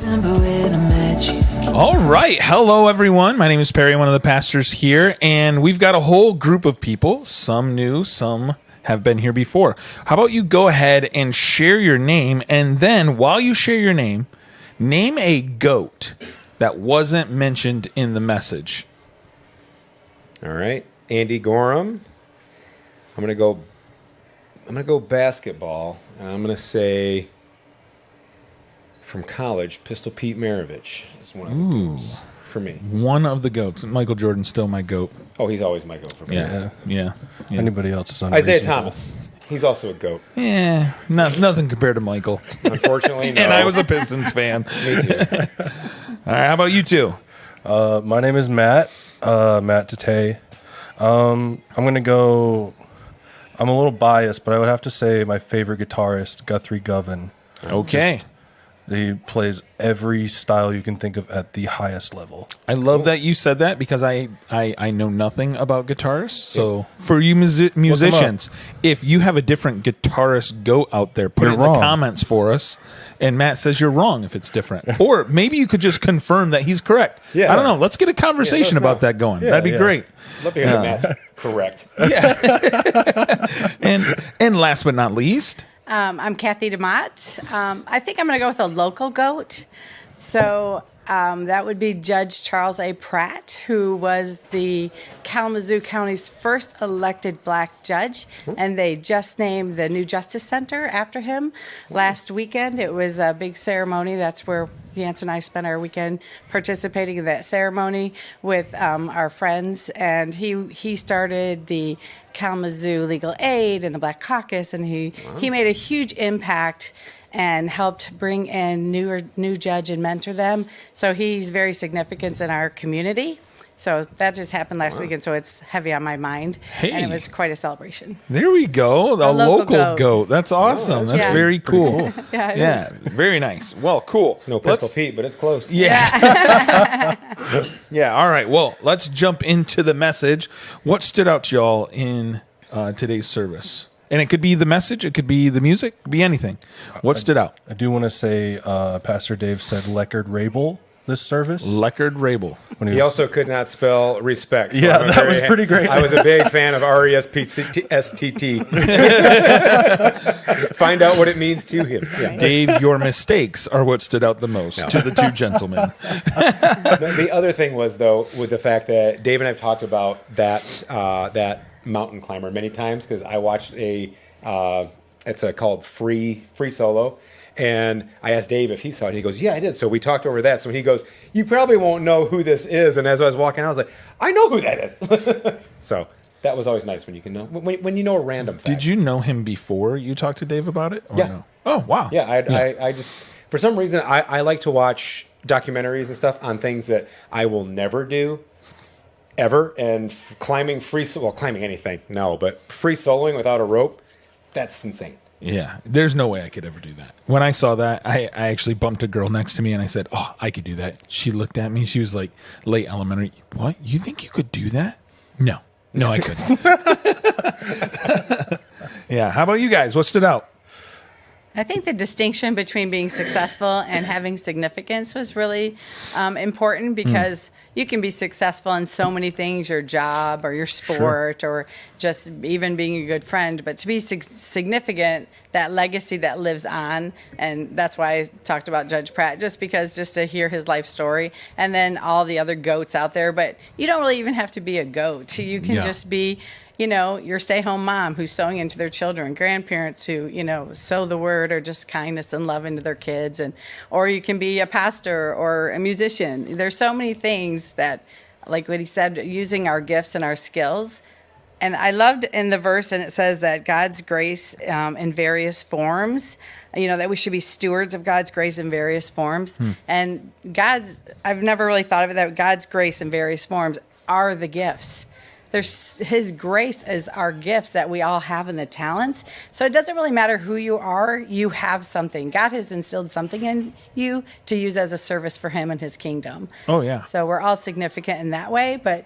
All right. Hello, everyone. My name is Perry, one of the pastors here, and we've got a whole group of people, some new, some have been here before. How about you go ahead and share your name, and then while you share your name a goat that wasn't mentioned in the message. All right. Andy Gorham. I'm gonna go basketball, and I'm gonna say from college, Pistol Pete Maravich is one of the goats for me. One of the goats. Michael Jordan's still my goat. Oh, he's always my goat for me. Yeah. Anybody else is Isaiah Thomas. He's also a goat. Yeah, nothing compared to Michael. Unfortunately, no. And I was a Pistons fan. Me too. All right, how about you two? My name is Matt. Matt Tate. I'm gonna go. I'm a little biased, but I would have to say my favorite guitarist, Guthrie Govan. Okay. He plays every style you can think of at the highest level. I love that you said that because I know nothing about guitarists. So for you musicians, if you have a different guitarist goat out there, put it in the comments for us. And Matt says you're wrong if it's different. Or maybe you could just confirm that he's correct. Yeah. I don't know. Let's get a conversation about that going. Yeah, That'd be great. Love to hear that Matt's correct. And last but not least, I'm Kathy DeMott. I think I'm going to go with a local goat. So that would be Judge Charles A. Pratt, who was the Kalamazoo County's first elected black judge. And they just named the new Justice Center after him last weekend. It was a big ceremony. That's where Yance and I spent our weekend participating in that ceremony with our friends. And he started the Kalamazoo Legal Aid and the Black Caucus, and he made a huge impact and helped bring in new judge and mentor them. So he's very significant in our community. So that just happened last weekend, so it's heavy on my mind. Hey. And it was quite a celebration. there we go. A local goat. That's awesome. That's Yeah. very cool. Yeah, it is. Very nice. Well, cool. No Pistol Pete, but it's close. Yeah. Yeah. All right. Well, let's jump into the message. What stood out to y'all in today's service? And it could be the message. It could be the music. It could be anything. What stood out? I do want to say Pastor Dave said Leckard Rabel this service. Leckard Rabel. When He also could not spell respect. So Yeah, I'm that was pretty great. I was a big fan of RESPCT. Find out what it means to him. Yeah. Dave, your mistakes are what stood out the most to the two gentlemen. The other thing was, though, with the fact that Dave and I have talked about that mountain climber many times, because I watched it's called Free Solo. And I asked Dave if he saw it. He goes, yeah, I did. So we talked over that. So he goes, you probably won't know who this is. And as I was walking out, I was like, I know who that is. So that was always nice when you can know, when you know a random fact. Did you know him before you talked to Dave about it? Or Yeah. No? Oh, wow. Yeah, I just, for some reason, I like to watch documentaries and stuff on things that I will never do, ever. And climbing anything, no. But free soloing without a rope, that's insane. Yeah, there's no way I could ever do that. When I saw that, I actually bumped a girl next to me and I said, oh, I could do that. She looked at me. She was like late elementary. What? You think you could do that? No, I couldn't. Yeah. How about you guys? What stood out? I think the distinction between being successful and having significance was really important, because you can be successful in so many things, your job or your sport or just even being a good friend. But to be significant, that legacy that lives on, and that's why I talked about Judge Pratt, just to hear his life story, and then all the other goats out there. But you don't really even have to be a goat. You can just be, your stay-home mom who's sewing into their children, grandparents who, sow the word or just kindness and love into their kids, or you can be a pastor or a musician. There's so many things that, like what he said, using our gifts and our skills. And I loved in the verse, and it says that God's grace in various forms, that we should be stewards of God's grace in various forms. And I've never really thought of it that God's grace in various forms are the gifts. His grace is our gifts that we all have in the talents. So it doesn't really matter who you are. You have something. God has instilled something in you to use as a service for him and his kingdom. Oh, yeah. So we're all significant in that way. But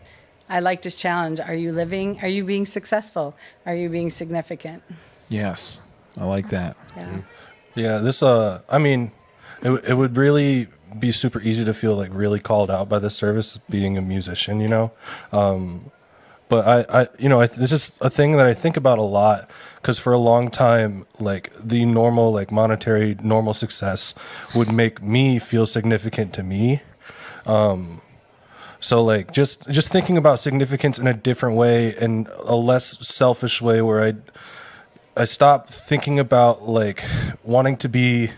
I like this challenge. Are you being successful? Are you being significant? Yes. I like that. Yeah. Yeah, this, it would really be super easy to feel like really called out by this service, being a musician, But this is a thing that I think about a lot, because for a long time, like the normal, like monetary normal success would make me feel significant to me. So like just thinking about significance in a different way, and a less selfish way, where I stopped thinking about like wanting to be,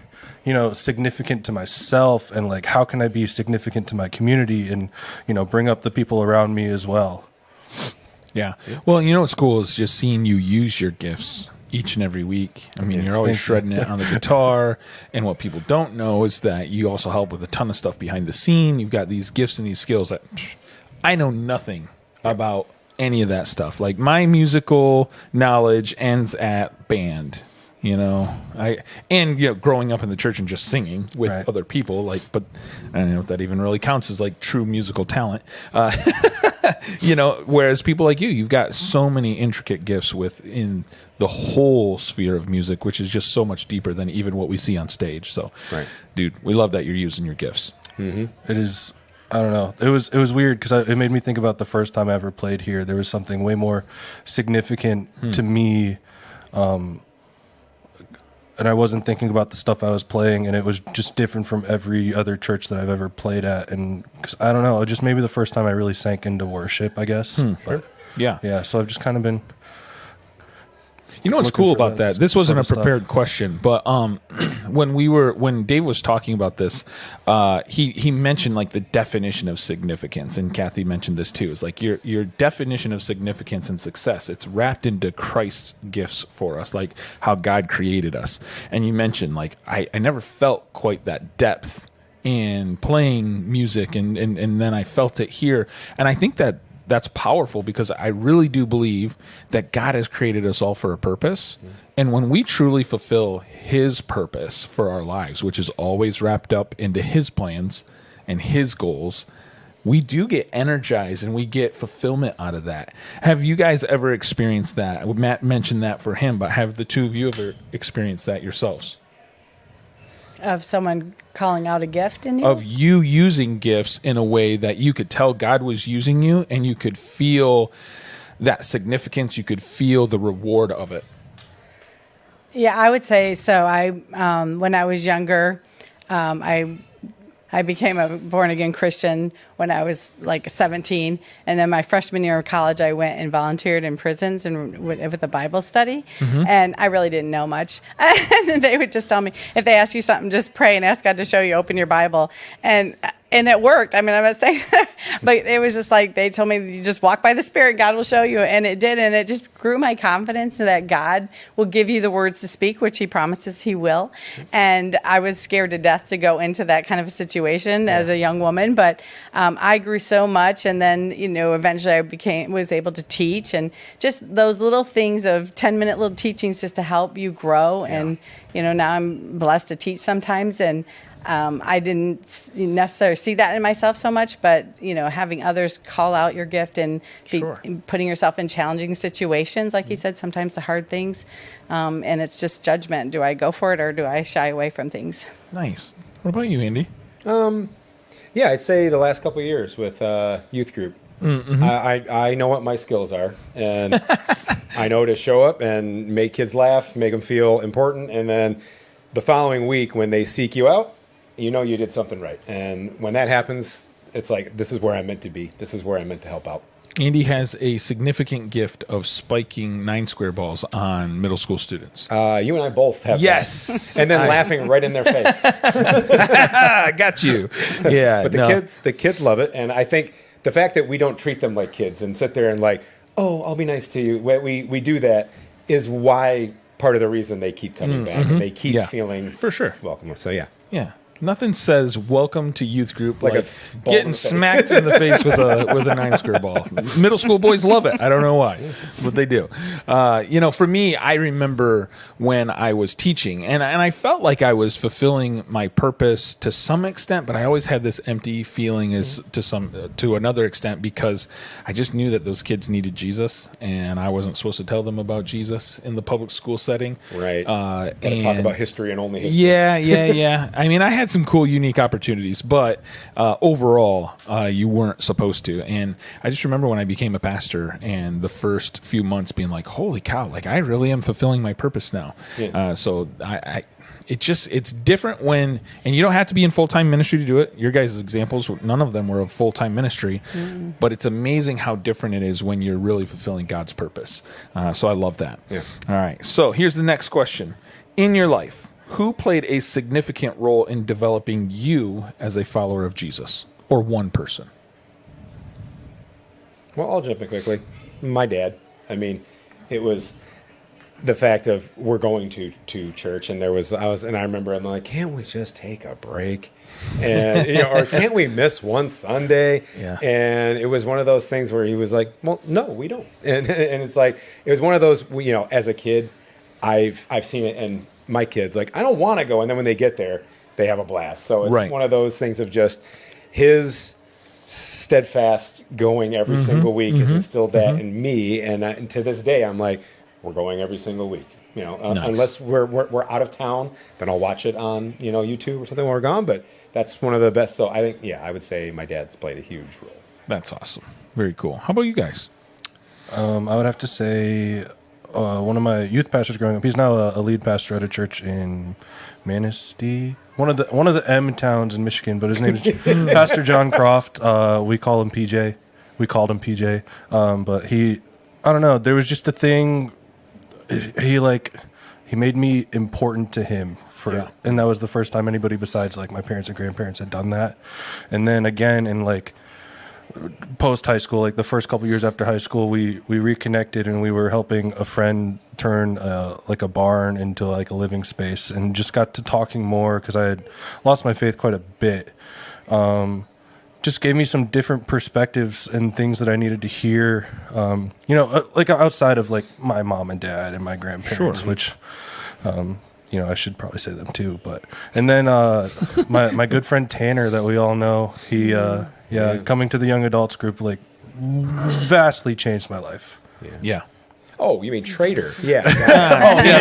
significant to myself, and like how can I be significant to my community, and bring up the people around me as well. Yeah. Well, what's cool is just seeing you use your gifts each and every week. I mean, you're always shredding it on the guitar. And what people don't know is that you also help with a ton of stuff behind the scene. You've got these gifts and these skills that I know nothing about any of that stuff. Like my musical knowledge ends at band. Growing up in the church and just singing with other people, but I don't know if that even really counts as like true musical talent. Whereas people like you've got so many intricate gifts within the whole sphere of music, which is just so much deeper than even what we see on stage. So, dude, we love that you're using your gifts. Mm-hmm. It is. I don't know. It was weird because it made me think about the first time I ever played here. There was something way more significant to me. And I wasn't thinking about the stuff I was playing, and it was just different from every other church that I've ever played at. And cause I don't know, just maybe the first time I really sank into worship, I guess. But yeah. So I've just kind of been. What's cool about that? This wasn't a prepared question, but when Dave was talking about this, he mentioned like the definition of significance, and Kathy mentioned this too. It's like your definition of significance and success. It's wrapped into Christ's gifts for us, like how God created us. And you mentioned like I never felt quite that depth in playing music, and then I felt it here, and I think that's powerful, because I really do believe that God has created us all for a purpose. And when we truly fulfill his purpose for our lives, which is always wrapped up into his plans and his goals, we do get energized and we get fulfillment out of that. Have you guys ever experienced that? Matt mentioned that for him, but have the two of you ever experienced that yourselves? Of someone calling out a gift in you? Of you using gifts in a way that you could tell God was using you, and you could feel that significance. You could feel the reward of it. Yeah, I would say so. When I was younger, I became a born-again Christian when I was like 17. And then my freshman year of college, I went and volunteered in prisons and with a Bible study. Mm-hmm. And I really didn't know much. And then they would just tell me, if they ask you something, just pray and ask God to show you, open your Bible. And it worked. I mean, I'm not saying but it was just like, they told me, you just walk by the Spirit, God will show you. And it did. And it just grew my confidence that God will give you the words to speak, which he promises he will. And I was scared to death to go into that kind of a situation as a young woman. But I grew so much. And then, eventually I was able to teach. And just those little things of 10-minute little teachings just to help you grow. Yeah. And, now I'm blessed to teach sometimes. And I didn't necessarily see that in myself so much, but, having others call out your gift and putting yourself in challenging situations, like you said, sometimes the hard things, and it's just judgment. Do I go for it or do I shy away from things? Nice. What about you, Andy? Yeah, I'd say the last couple of years with youth group. Mm-hmm. I know what my skills are, and I know to show up and make kids laugh, make them feel important, and then the following week when they seek you out, you did something right. And when that happens, it's like, this is where I'm meant to be. This is where I'm meant to help out. Andy has a significant gift of spiking 9-square balls on middle school students. You and I both have yes. That. And then laughing right in their face. I got you. Yeah. But the kids love it. And I think the fact that we don't treat them like kids and sit there and like, oh, I'll be nice to you. We do that is why part of the reason they keep coming back and they keep feeling for sure welcome. So yeah. Nothing says welcome to youth group like getting smacked in in the face with a 9-square ball. Middle school boys love it. I don't know why, but they do. For me, I remember when I was teaching, and I felt like I was fulfilling my purpose to some extent, but I always had this empty feeling to another extent, because I just knew that those kids needed Jesus, and I wasn't supposed to tell them about Jesus in the public school setting. Right. Gotta talk about history and only history. Yeah. I mean, I had had some cool, unique opportunities, but overall, you weren't supposed to. And I just remember when I became a pastor and the first few months being like, holy cow, like I really am fulfilling my purpose now. Yeah. So it's different when, and you don't have to be in full-time ministry to do it. Your guys' examples, none of them were of full-time ministry, but it's amazing how different it is when you're really fulfilling God's purpose. So I love that. Yeah. All right. So here's the next question. In your life, who played a significant role in developing you as a follower of Jesus, or one person? Well, I'll jump in quickly. My dad. I mean, it was the fact of we're going to church, and I remember I'm like, can't we just take a break, and or can't we miss one Sunday? Yeah. And it was one of those things where he was like, well, no, we don't, and it's like it was one of those, as a kid, I've seen it, and my kids like, I don't want to go, and then when they get there, they have a blast. So it's one of those things of just his steadfast going every single week has instilled that in me, and to this day, I'm like, we're going every single week. Nice. Unless we're out of town, then I'll watch it on YouTube or something when we're gone. But that's one of the best. So I think I would say my dad's played a huge role. That's awesome. Very cool. How about you guys? I would have to say one of my youth pastors growing up. He's now a lead pastor at a church in Manistee, one of the M towns in Michigan. But his name is Pastor John Croft. We call him PJ. We called him PJ. But he, I don't know. There was just a thing. He made me important to him and that was the first time anybody besides like my parents and grandparents had done that. And then again in like post high school, like the first couple years after high school, we reconnected and we were helping a friend turn like a barn into like a living space, and just got to talking more because I had lost my faith quite a bit. Just gave me some different perspectives and things that I needed to hear, like outside of like my mom and dad and my grandparents, which, I should probably say them too. And then my good friend Tanner that we all know, he, coming to the young adults group, like vastly changed my life. Yeah. Oh, you mean traitor? Yeah.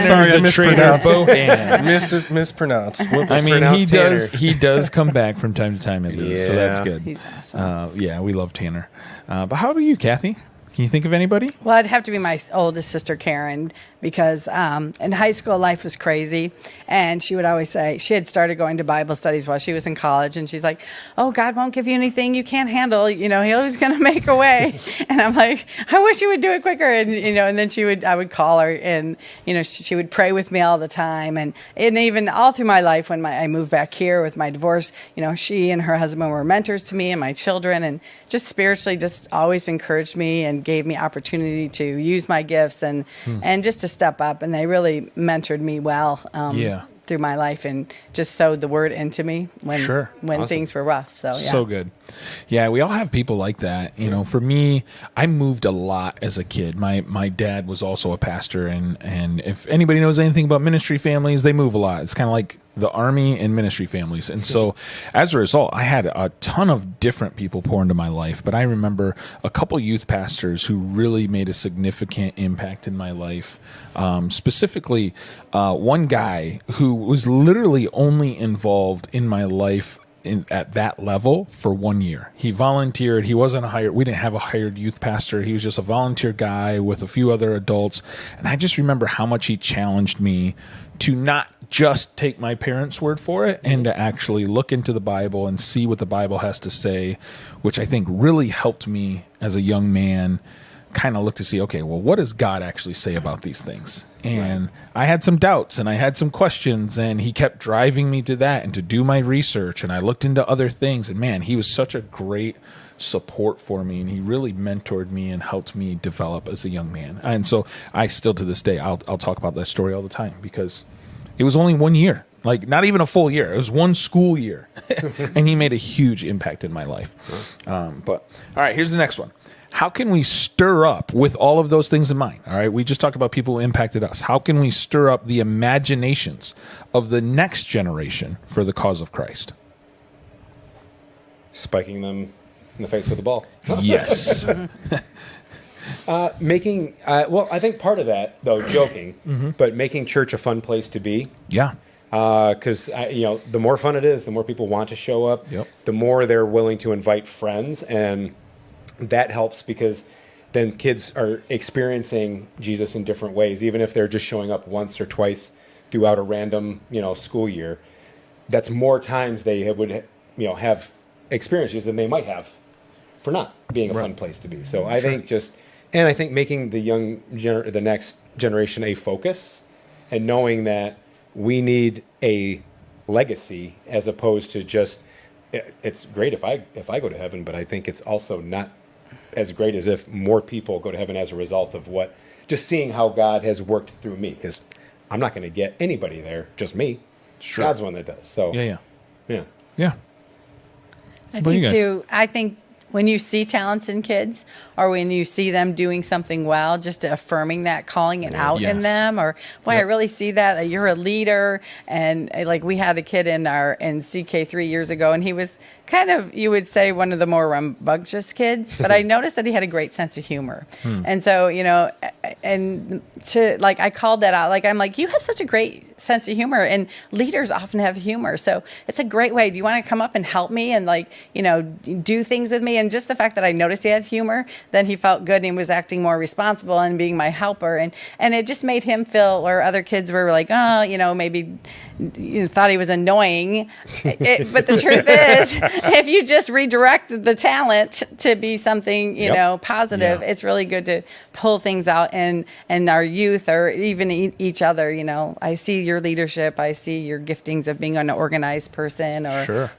Sorry, I mispronounced. Bohan. Mispronounced. Whoops. I mean, Pronounced he does come back from time to time at least, so that's good. He's awesome. We love Tanner. But how about you, Kathy? Can you think of anybody? Well, I'd have to be my oldest sister, Karen, because in high school, life was crazy. And she would always say, she had started going to Bible studies while she was in college. And she's like, oh, God won't give you anything you can't handle. He's always going to make a way. And I'm like, I wish you would do it quicker. And, and then I would call her and, she would pray with me all the time. And even all through my life, when I moved back here with my divorce, she and her husband were mentors to me and my children, and just spiritually just always encouraged me and gave me opportunity to use my gifts and just to step up. And they really mentored me well through my life and just sowed the word into me when Awesome. things were rough. So, yeah. So good. Yeah, we all have people like that. For me, I moved a lot as a kid. My dad was also a pastor, and if anybody knows anything about ministry families, they move a lot. It's kind of like the army and ministry families. And so as a result, I had a ton of different people pour into my life, but I remember a couple youth pastors who really made a significant impact in my life. Specifically, one guy who was literally only involved in my life at that level for 1 year. He volunteered. He wasn't we didn't have a hired youth pastor. He was just a volunteer guy with a few other adults. And I just remember how much he challenged me to not just take my parents' word for it and to actually look into the Bible and see what the Bible has to say, which I think really helped me as a young man kind of look to see, okay, well, what does God actually say about these things? And I had some doubts and I had some questions, and he kept driving me to that and to do my research. And I looked into other things, and man, he was such a great support for me, and he really mentored me and helped me develop as a young man. And so I still, to this day, I'll talk about that story all the time, because it was only 1 year, like not even a full year. It was one school year, and he made a huge impact in my life. But all right, here's the next one. How can we stir up, with all of those things in mind? All right, we just talked about people who impacted us. How can we stir up the imaginations of the next generation for the cause of Christ? Spiking them in the face with a ball. Yes. I think part of that, though, joking, but making church a fun place to be. Yeah. Because the more fun it is, the more people want to show up. Yep. The more they're willing to invite friends, and that helps because then kids are experiencing Jesus in different ways, even if they're just showing up once or twice throughout a random school year. That's more times they would have experiences than they might have for not being a fun place to be. So I think I think making the next generation a focus, and knowing that we need a legacy as opposed to just it's great if I go to heaven, but I think it's also not as great as if more people go to heaven as a result of just seeing how God has worked through me, because I'm not going to get anybody there, just me. Sure. God's the one that does. So Yeah. yeah. I What do you think guys- too. I think when you see talents in kids, or when you see them doing something well, just affirming that, calling it out in Yes. them, or boy, I really see that you're a leader. And like we had a kid in CK 3 years ago, and he was kind of, you would say, one of the more rambunctious kids, but I noticed that he had a great sense of humor. And so, and to like, I called that out. Like, I'm like, you have such a great sense of humor, and leaders often have humor. So it's a great way. Do you want to come up and help me and do things with me? And just the fact that I noticed he had humor, then he felt good and he was acting more responsible and being my helper. And it just made him feel, where other kids were like, oh, maybe thought he was annoying. But the truth is, if you just redirect the talent to be something, positive, it's really good to pull things out in our youth, or even each other. I see your leadership. I see your giftings of being an organized person, or, Sure.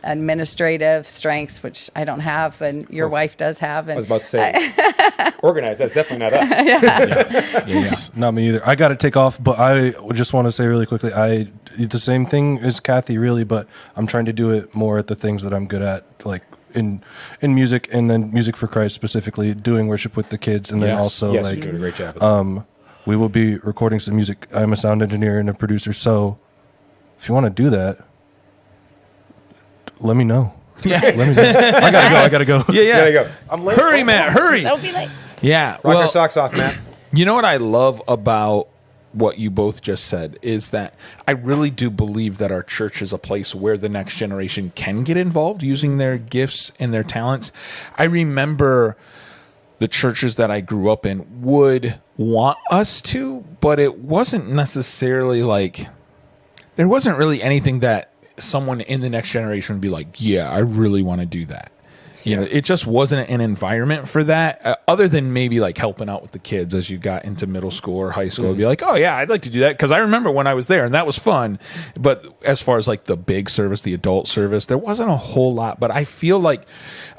administrative strengths, which I don't have, but your wife does have. And I was about to say, organized. That's definitely not us. It's not me either. I got to take off, but I just want to say really quickly, I the same thing as Kathy, really, but I'm trying to do it more at the things that I'm good at, like in music, and then Music for Christ specifically, doing worship with the kids, and then Yes. also Yes, like you're doing a great job. Of we will be recording some music. I'm a sound engineer and a producer, so if you want to do that, let me know. Yeah. Let me know. I gotta go. Yeah. There you go. I'm late. Hurry, Matt, hurry. Don't be late. Yeah. Rock our socks off, Matt. You know what I love about what you both just said is that I really do believe that our church is a place where the next generation can get involved using their gifts and their talents. I remember the churches that I grew up in would want us to, but it wasn't necessarily like, there wasn't really anything that someone in the next generation would be like, yeah, I really want to do that. It just wasn't an environment for that, other than maybe like helping out with the kids as you got into middle school or high school. It'd be like, oh yeah, I'd like to do that, because I remember when I was there and that was fun. But as far as like the big service, the adult service, there wasn't a whole lot. But I feel like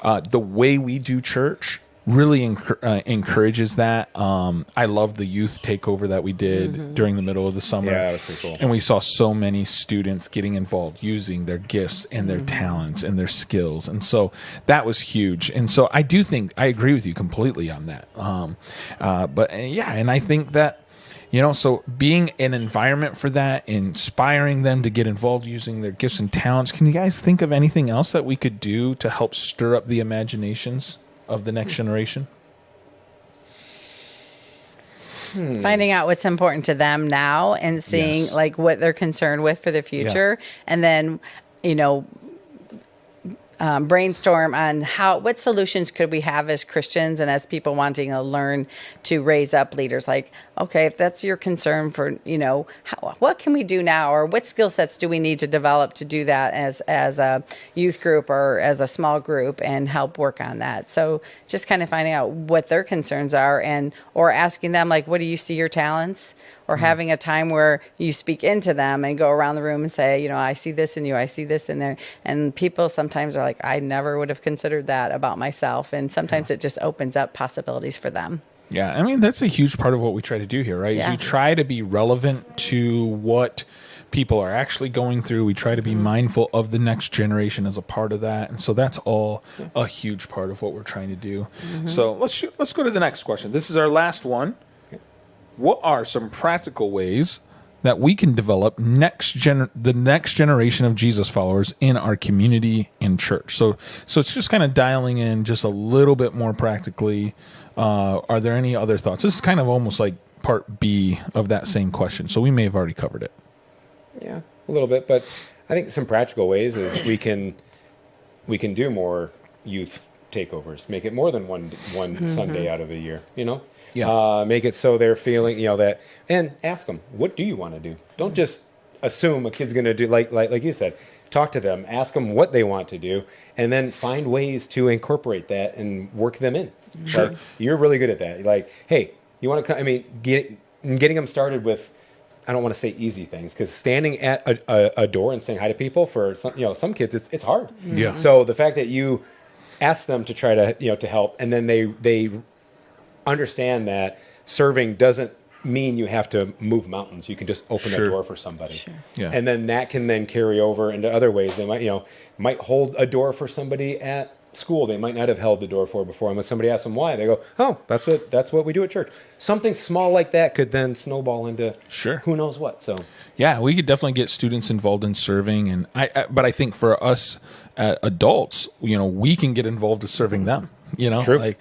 the way we do church really encourages that. I love the youth takeover that we did during the middle of the summer. Yeah, that was pretty cool. And we saw so many students getting involved, using their gifts and their talents and their skills. And so that was huge. And so I do think I agree with you completely on that. And I think that, so being an environment for that, inspiring them to get involved using their gifts and talents. Can you guys think of anything else that we could do to help stir up the imaginations of the next generation? Finding out what's important to them now, and seeing Yes. like what they're concerned with for the future, and then brainstorm on what solutions could we have as Christians and as people wanting to learn to raise up leaders. Like, okay, if that's your concern for, what can we do now, or what skill sets do we need to develop to do that as a youth group or as a small group, and help work on that. So just kind of finding out what their concerns are, or asking them, like, what do you see your talents? Or having a time where you speak into them and go around the room and say, I see this in you, I see this in there. And people sometimes are like, I never would have considered that about myself. And sometimes it just opens up possibilities for them. Yeah, I mean, that's a huge part of what we try to do here, right? Is Yeah. we try to be relevant to what people are actually going through. We try to be mindful of the next generation as a part of that. And so that's all a huge part of what we're trying to do. So let's go to the next question. This is our last one. What are some practical ways that we can develop the next generation of Jesus followers in our community and church? So it's just kind of dialing in just a little bit more practically. Are there any other thoughts? This is kind of almost like part B of that same question, so we may have already covered it. Yeah, a little bit, but I think some practical ways is we can do more youth takeovers. Make it more than one Sunday out of a year. Yeah. Make it so they're feeling that, and ask them, what do you want to do? Don't just assume a kid's going to do like you said. Talk to them, ask them what they want to do, and then find ways to incorporate that and work them in. Sure. Like, you're really good at that. Like, hey, you want to come? I mean, getting them started with, I don't want to say easy things, because standing at a door and saying hi to people for some kids, it's hard. Yeah. So the fact that you ask them to try to to help, and then they understand that serving doesn't mean you have to move mountains. You can just open Sure. a door for somebody. Sure. Yeah. And then that can then carry over into other ways. They might hold a door for somebody at school they might not have held the door for before. And when somebody asks them why, they go, "Oh, that's what we do at church." Something small like that could then snowball into Sure. who knows what. So Yeah, we could definitely get students involved in serving, and but I think for us adults, we can get involved with serving them. True. Like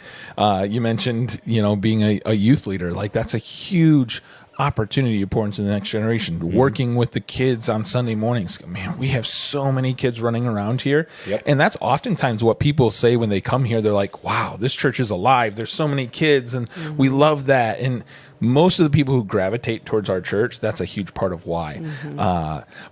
you mentioned, being a youth leader, like that's a huge opportunity to pour into the next generation. Working with the kids on Sunday mornings, man, we have so many kids running around here, Yep. and that's oftentimes what people say when they come here. They're like, "Wow, this church is alive. There's so many kids, and we love that." And most of the people who gravitate towards our church, that's a huge part of why.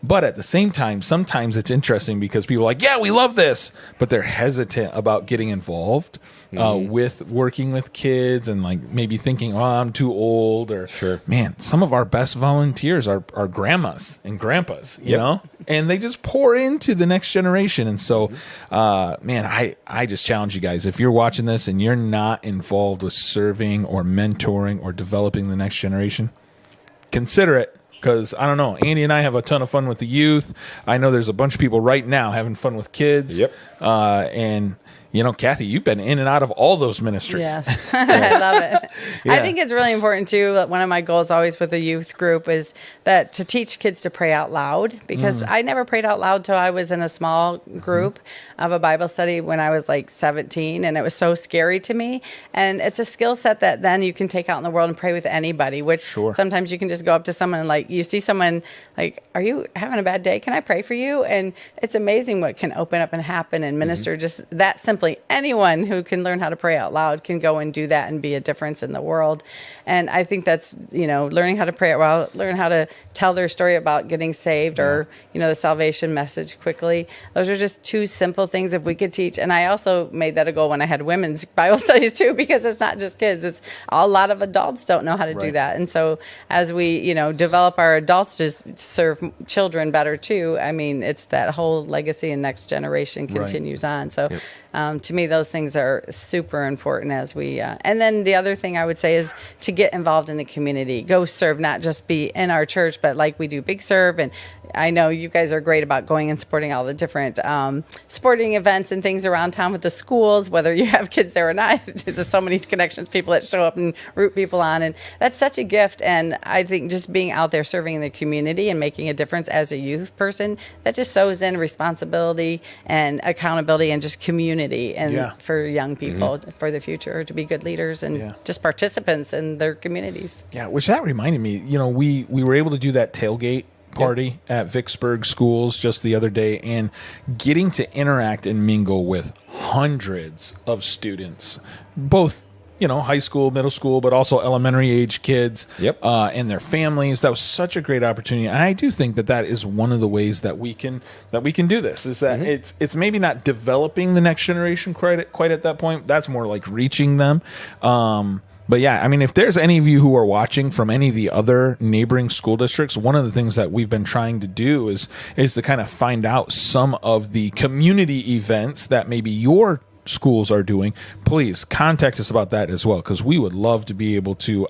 But at the same time, sometimes it's interesting because people are like, "Yeah, we love this," but they're hesitant about getting involved with working with kids, and like maybe thinking, "Oh, I'm too old," or Sure. Man, some of our best volunteers are grandmas and grandpas, you know, and they just pour into the next generation. And so, man, I just challenge you guys, if you're watching this and you're not involved with serving or mentoring or developing the next generation, consider it. Because I don't know, Andy and I have a ton of fun with the youth. I know there's a bunch of people right now having fun with kids. Yep. And Kathy, you've been in and out of all those ministries. Yes, I love it. Yeah. I think it's really important too. One of my goals always with a youth group is that to teach kids to pray out loud, because I never prayed out loud till I was in a small group of a Bible study when I was like 17, and it was so scary to me. And it's a skill set that then you can take out in the world and pray with anybody, which Sure. sometimes you can just go up to someone and like, you see someone like, "Are you having a bad day? Can I pray for you?" And it's amazing what can open up and happen and minister just that simply. Anyone who can learn how to pray out loud can go and do that and be a difference in the world. And I think that's, learning how to pray out loud, learn how to tell their story about getting saved or, the salvation message quickly. Those are just two simple things if we could teach. And I also made that a goal when I had women's Bible studies too, because it's not just kids. It's a lot of adults don't know how to do Right. that. And so as we, develop our adults to serve children better too, I mean, it's that whole legacy and next generation continues on. So to me, those things are super important as we, and then the other thing I would say is to get involved in the community, go serve, not just be in our church, but like we do Big Serve. And I know you guys are great about going and supporting all the different sporting events and things around town with the schools, whether you have kids there or not. There's so many connections, people that show up and root people on. And that's such a gift. And I think just being out there serving in the community and making a difference as a youth person, that just sows in responsibility and accountability and just community and Yeah. for young people for the future to be good leaders and just participants in their communities. Yeah, which that reminded me, we were able to do that tailgate party at Vicksburg schools just the other day, and getting to interact and mingle with hundreds of students, both high school, middle school, but also elementary age kids, and their families. That was such a great opportunity, and I do think that is one of the ways that we can do this. Is that it's maybe not developing the next generation quite at that point. That's more like reaching them. But yeah, I mean, if there's any of you who are watching from any of the other neighboring school districts, one of the things that we've been trying to do is to kind of find out some of the community events that maybe your schools are doing. Please contact us about that as well, because we would love to be able to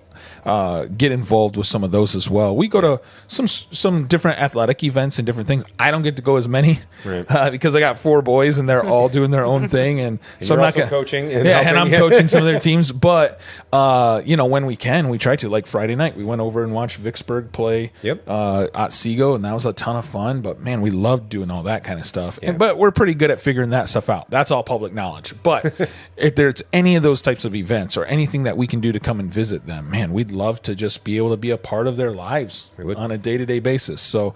get involved with some of those as well. We go to some different athletic events and different things. I don't get to go as many because I got 4 boys and they're all doing their own thing, and so you're I'm not also coaching and and I'm helping. coaching some of their teams. But when we can, we try to. Like Friday night, we went over and watched Vicksburg play at Seago, and that was a ton of fun. But man, we loved doing all that kind of stuff. But we're pretty good at figuring that stuff out. That's all public knowledge. But if there's any of those types of events or anything that we can do to come and visit them, man, we'd love to just be able to be a part of their lives on a day-to-day basis. So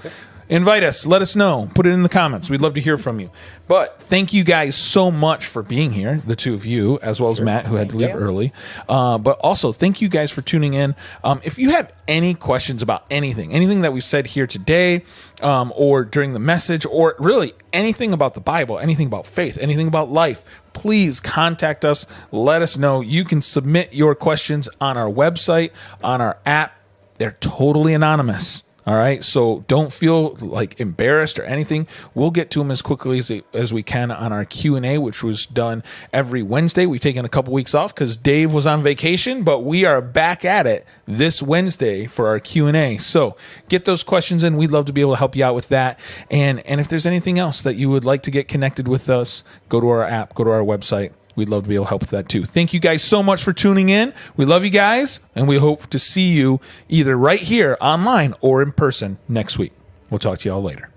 invite us. Let us know. Put it in the comments. We'd love to hear from you. But thank you guys so much for being here, the two of you, as well as Matt, who had to leave early. But also, thank you guys for tuning in. If you have any questions about anything that we said here today, or during the message, or really anything about the Bible, anything about faith, anything about life, please contact us. Let us know. You can submit your questions on our website, on our app. They're totally anonymous. All right. So don't feel like embarrassed or anything. We'll get to them as quickly as we can on our Q&A, which was done every Wednesday. We've taken a couple weeks off because Dave was on vacation, but we are back at it this Wednesday for our Q&A. So get those questions in. We'd love to be able to help you out with that. And if there's anything else that you would like to get connected with us, go to our app, go to our website. We'd love to be able to help with that too. Thank you guys so much for tuning in. We love you guys, and we hope to see you either right here online or in person next week. We'll talk to you all later.